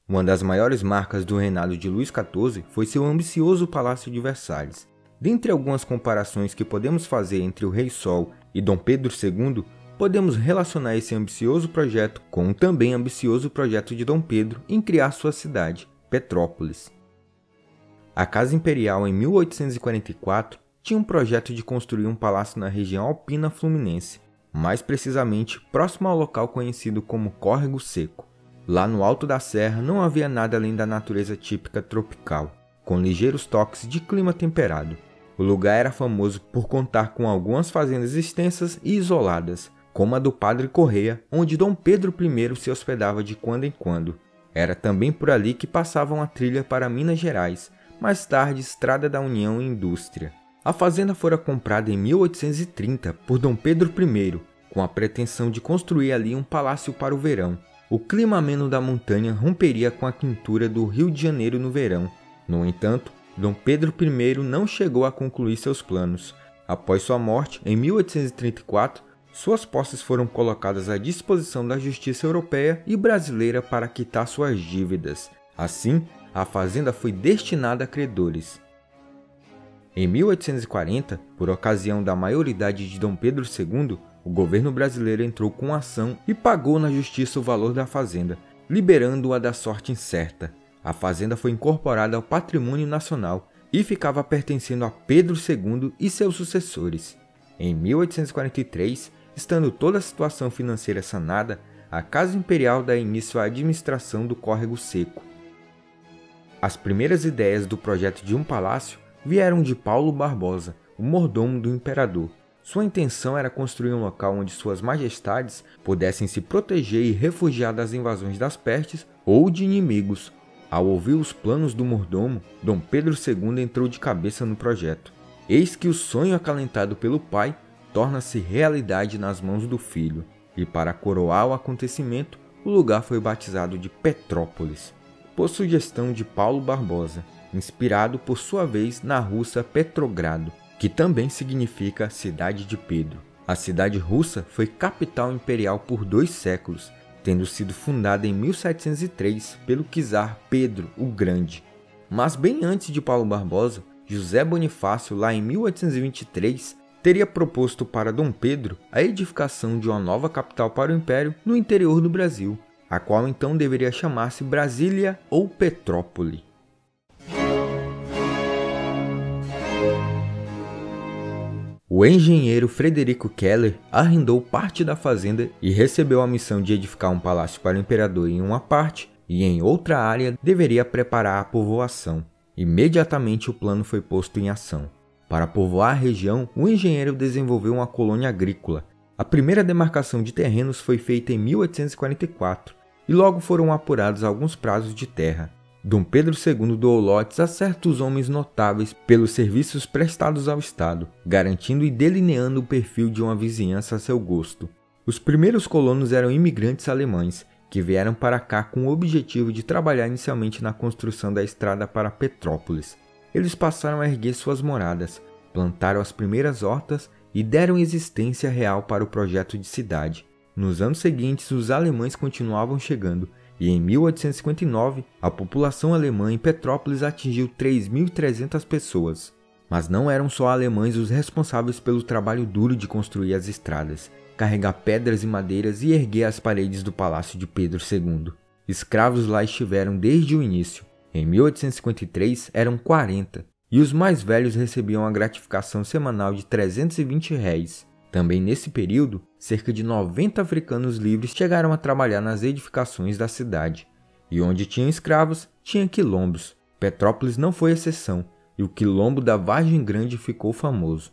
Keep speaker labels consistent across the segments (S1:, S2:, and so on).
S1: Uma das maiores marcas do reinado de Luís XIV foi seu ambicioso Palácio de Versalhes. Dentre algumas comparações que podemos fazer entre o Rei Sol e Dom Pedro II, podemos relacionar esse ambicioso projeto com um também ambicioso projeto de Dom Pedro em criar sua cidade, Petrópolis. A Casa Imperial, em 1844, tinha um projeto de construir um palácio na região alpina fluminense, mais precisamente próximo ao local conhecido como Córrego Seco. Lá no alto da serra não havia nada além da natureza típica tropical, com ligeiros toques de clima temperado. O lugar era famoso por contar com algumas fazendas extensas e isoladas, como a do Padre Correia, onde Dom Pedro I se hospedava de quando em quando. Era também por ali que passavam a trilha para Minas Gerais, mais tarde Estrada da União e Indústria. A fazenda fora comprada em 1830 por Dom Pedro I, com a pretensão de construir ali um palácio para o verão. O clima ameno da montanha romperia com a quentura do Rio de Janeiro no verão. No entanto, Dom Pedro I não chegou a concluir seus planos. Após sua morte, em 1834, suas posses foram colocadas à disposição da justiça europeia e brasileira para quitar suas dívidas. Assim, a fazenda foi destinada a credores. Em 1840, por ocasião da maioridade de Dom Pedro II, o governo brasileiro entrou com ação e pagou na justiça o valor da fazenda, liberando-a da sorte incerta. A fazenda foi incorporada ao patrimônio nacional e ficava pertencendo a Pedro II e seus sucessores. Em 1843, estando toda a situação financeira sanada, a Casa Imperial dá início à administração do Córrego Seco. As primeiras ideias do projeto de um palácio vieram de Paulo Barbosa, o mordomo do imperador. Sua intenção era construir um local onde suas majestades pudessem se proteger e refugiar das invasões das pestes ou de inimigos. Ao ouvir os planos do mordomo, Dom Pedro II entrou de cabeça no projeto. Eis que o sonho acalentado pelo pai torna-se realidade nas mãos do filho, e para coroar o acontecimento, o lugar foi batizado de Petrópolis, por sugestão de Paulo Barbosa, inspirado por sua vez na russa Petrogrado, que também significa Cidade de Pedro. A cidade russa foi capital imperial por 2 séculos, tendo sido fundada em 1703 pelo czar Pedro o Grande. Mas bem antes de Paulo Barbosa, José Bonifácio, lá em 1823, teria proposto para Dom Pedro a edificação de uma nova capital para o Império no interior do Brasil, a qual então deveria chamar-se Brasília ou Petrópole. O engenheiro Frederico Keller arrendou parte da fazenda e recebeu a missão de edificar um palácio para o imperador em uma parte e em outra área deveria preparar a povoação. Imediatamente o plano foi posto em ação. Para povoar a região, o engenheiro desenvolveu uma colônia agrícola. A primeira demarcação de terrenos foi feita em 1844 e logo foram apurados alguns prazos de terra. Dom Pedro II doou lotes a certos homens notáveis pelos serviços prestados ao Estado, garantindo e delineando o perfil de uma vizinhança a seu gosto. Os primeiros colonos eram imigrantes alemães, que vieram para cá com o objetivo de trabalhar inicialmente na construção da estrada para Petrópolis. Eles passaram a erguer suas moradas, plantaram as primeiras hortas e deram existência real para o projeto de cidade. Nos anos seguintes, os alemães continuavam chegando, e em 1859, a população alemã em Petrópolis atingiu 3.300 pessoas. Mas não eram só alemães os responsáveis pelo trabalho duro de construir as estradas, carregar pedras e madeiras e erguer as paredes do palácio de Pedro II. Escravos lá estiveram desde o início. Em 1853 eram 40, e os mais velhos recebiam a gratificação semanal de 320 réis. Também nesse período, cerca de 90 africanos livres chegaram a trabalhar nas edificações da cidade. E onde tinha escravos, tinha quilombos. Petrópolis não foi exceção, e o quilombo da Vargem Grande ficou famoso.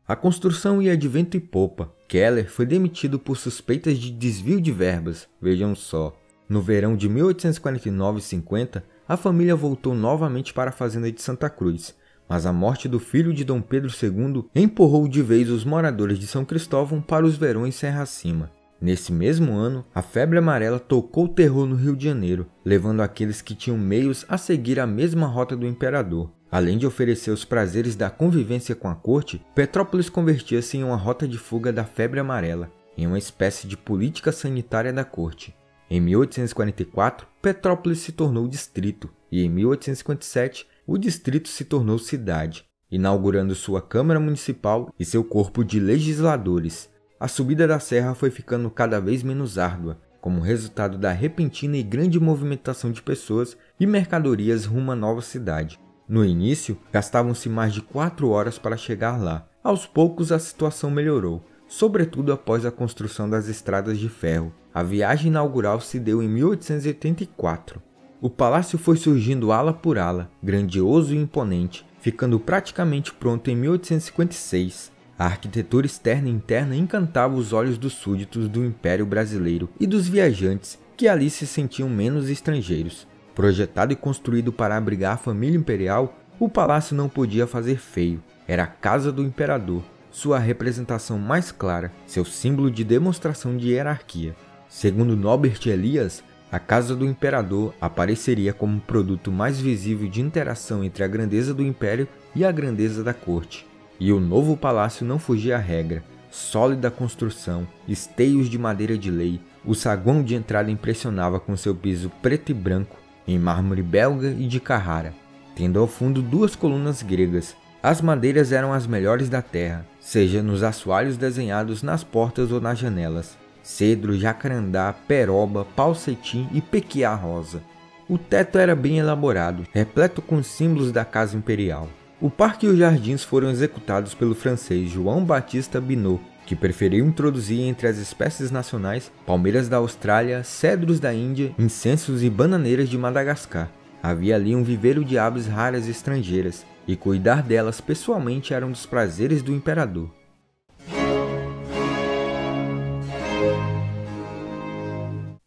S1: A construção ia de vento e popa. Keller foi demitido por suspeitas de desvio de verbas, vejam só. No verão de 1849-50, a família voltou novamente para a fazenda de Santa Cruz, mas a morte do filho de Dom Pedro II empurrou de vez os moradores de São Cristóvão para os verões serra acima. Nesse mesmo ano, a febre amarela tocou terror no Rio de Janeiro, levando aqueles que tinham meios a seguir a mesma rota do imperador. Além de oferecer os prazeres da convivência com a corte, Petrópolis convertia-se em uma rota de fuga da febre amarela, em uma espécie de política sanitária da corte. Em 1844, Petrópolis se tornou distrito e em 1857 o distrito se tornou cidade, inaugurando sua Câmara Municipal e seu corpo de legisladores. A subida da serra foi ficando cada vez menos árdua, como resultado da repentina e grande movimentação de pessoas e mercadorias rumo à nova cidade. No início, gastavam-se mais de 4 horas para chegar lá. Aos poucos a situação melhorou, sobretudo após a construção das estradas de ferro. A viagem inaugural se deu em 1884. O palácio foi surgindo ala por ala, grandioso e imponente, ficando praticamente pronto em 1856. A arquitetura externa e interna encantava os olhos dos súditos do Império Brasileiro e dos viajantes, que ali se sentiam menos estrangeiros. Projetado e construído para abrigar a família imperial, o palácio não podia fazer feio. Era a casa do imperador, sua representação mais clara, seu símbolo de demonstração de hierarquia. Segundo Norbert Elias, a casa do imperador apareceria como o produto mais visível de interação entre a grandeza do império e a grandeza da corte. E o novo palácio não fugia à regra. Sólida construção, esteios de madeira de lei, o saguão de entrada impressionava com seu piso preto e branco, em mármore belga e de Carrara, tendo ao fundo 2 colunas gregas. As madeiras eram as melhores da terra, seja nos assoalhos desenhados nas portas ou nas janelas. Cedro, jacarandá, peroba, pau-cetim e pequiá rosa. O teto era bem elaborado, repleto com símbolos da casa imperial. O parque e os jardins foram executados pelo francês João Baptiste Binot, que preferiu introduzir entre as espécies nacionais palmeiras da Austrália, cedros da Índia, incensos e bananeiras de Madagascar. Havia ali um viveiro de aves raras estrangeiras, e cuidar delas pessoalmente era um dos prazeres do imperador.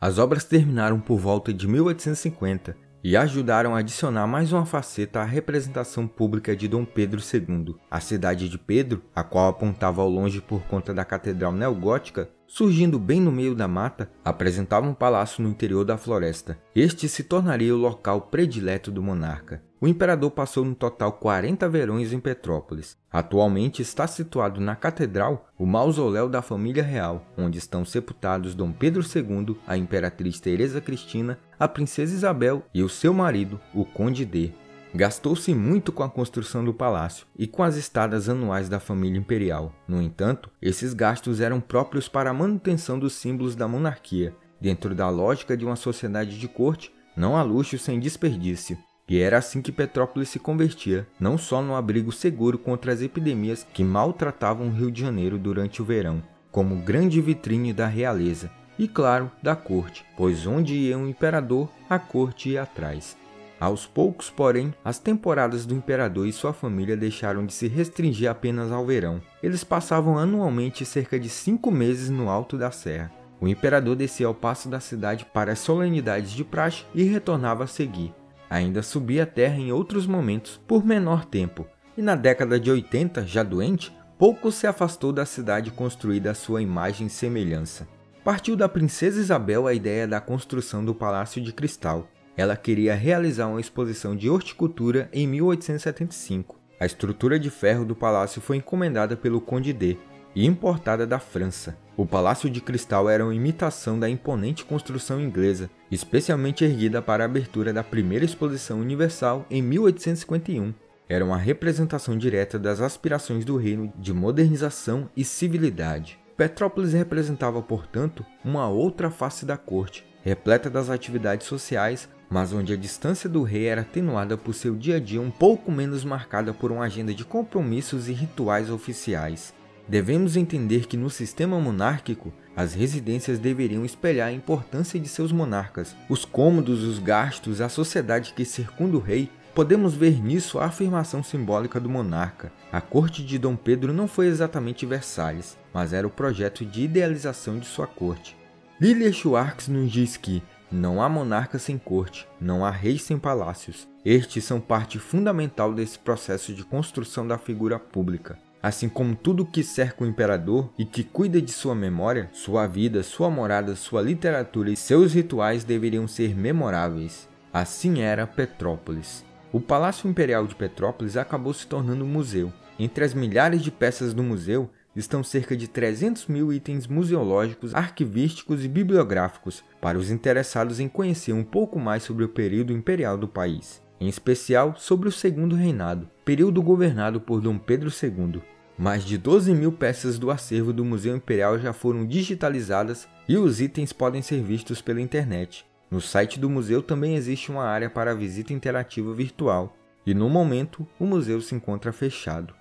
S1: As obras terminaram por volta de 1850 e ajudaram a adicionar mais uma faceta à representação pública de Dom Pedro II. A cidade de Pedro, a qual apontava ao longe por conta da catedral neogótica, surgindo bem no meio da mata, apresentava um palácio no interior da floresta. Este se tornaria o local predileto do monarca. O imperador passou no total 40 verões em Petrópolis. Atualmente está situado na catedral o mausoléu da família real, onde estão sepultados Dom Pedro II, a imperatriz Teresa Cristina, a princesa Isabel e o seu marido, o Conde D. Gastou-se muito com a construção do palácio e com as estadas anuais da família imperial. No entanto, esses gastos eram próprios para a manutenção dos símbolos da monarquia. Dentro da lógica de uma sociedade de corte, não há luxo sem desperdício. E era assim que Petrópolis se convertia, não só num abrigo seguro contra as epidemias que maltratavam o Rio de Janeiro durante o verão, como grande vitrine da realeza, e claro, da corte, pois onde ia um imperador, a corte ia atrás. Aos poucos, porém, as temporadas do imperador e sua família deixaram de se restringir apenas ao verão. Eles passavam anualmente cerca de 5 meses no alto da serra. O imperador descia ao paço da cidade para as solenidades de praxe e retornava a seguir. Ainda subia a terra em outros momentos, por menor tempo, e na década de 80, já doente, pouco se afastou da cidade construída à sua imagem e semelhança. Partiu da princesa Isabel a ideia da construção do Palácio de Cristal. Ela queria realizar uma exposição de horticultura em 1875. A estrutura de ferro do palácio foi encomendada pelo Conde D e importada da França. O Palácio de Cristal era uma imitação da imponente construção inglesa, especialmente erguida para a abertura da primeira exposição universal em 1851. Era uma representação direta das aspirações do reino de modernização e civilidade. Petrópolis representava, portanto, uma outra face da corte, repleta das atividades sociais, mas onde a distância do rei era atenuada por seu dia a dia um pouco menos marcada por uma agenda de compromissos e rituais oficiais. Devemos entender que no sistema monárquico, as residências deveriam espelhar a importância de seus monarcas. Os cômodos, os gastos, a sociedade que circunda o rei, podemos ver nisso a afirmação simbólica do monarca. A corte de Dom Pedro não foi exatamente Versalhes, mas era o projeto de idealização de sua corte. Lilia Schwartz nos diz que não há monarca sem corte, não há rei sem palácios. Estes são parte fundamental desse processo de construção da figura pública. Assim como tudo que cerca o imperador e que cuida de sua memória, sua vida, sua morada, sua literatura e seus rituais deveriam ser memoráveis. Assim era Petrópolis. O Palácio Imperial de Petrópolis acabou se tornando um museu. Entre as milhares de peças do museu, estão cerca de 300 mil itens museológicos, arquivísticos e bibliográficos para os interessados em conhecer um pouco mais sobre o período imperial do país, em especial sobre o Segundo Reinado, período governado por Dom Pedro II. Mais de 12 mil peças do acervo do Museu Imperial já foram digitalizadas e os itens podem ser vistos pela internet. No site do museu também existe uma área para visita interativa virtual, e no momento o museu se encontra fechado.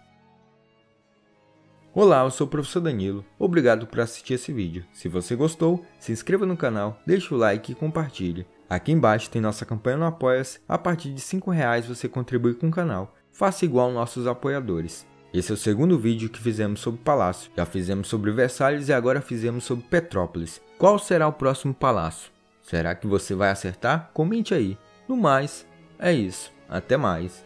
S1: Olá, eu sou o Professor Danilo, obrigado por assistir esse vídeo. Se você gostou, se inscreva no canal, deixe o like e compartilhe. Aqui embaixo tem nossa campanha no Apoia-se, a partir de R$5 você contribui com o canal. Faça igual nossos apoiadores. Esse é o segundo vídeo que fizemos sobre palácio, já fizemos sobre Versalhes e agora fizemos sobre Petrópolis. Qual será o próximo palácio? Será que você vai acertar? Comente aí. No mais, é isso. Até mais.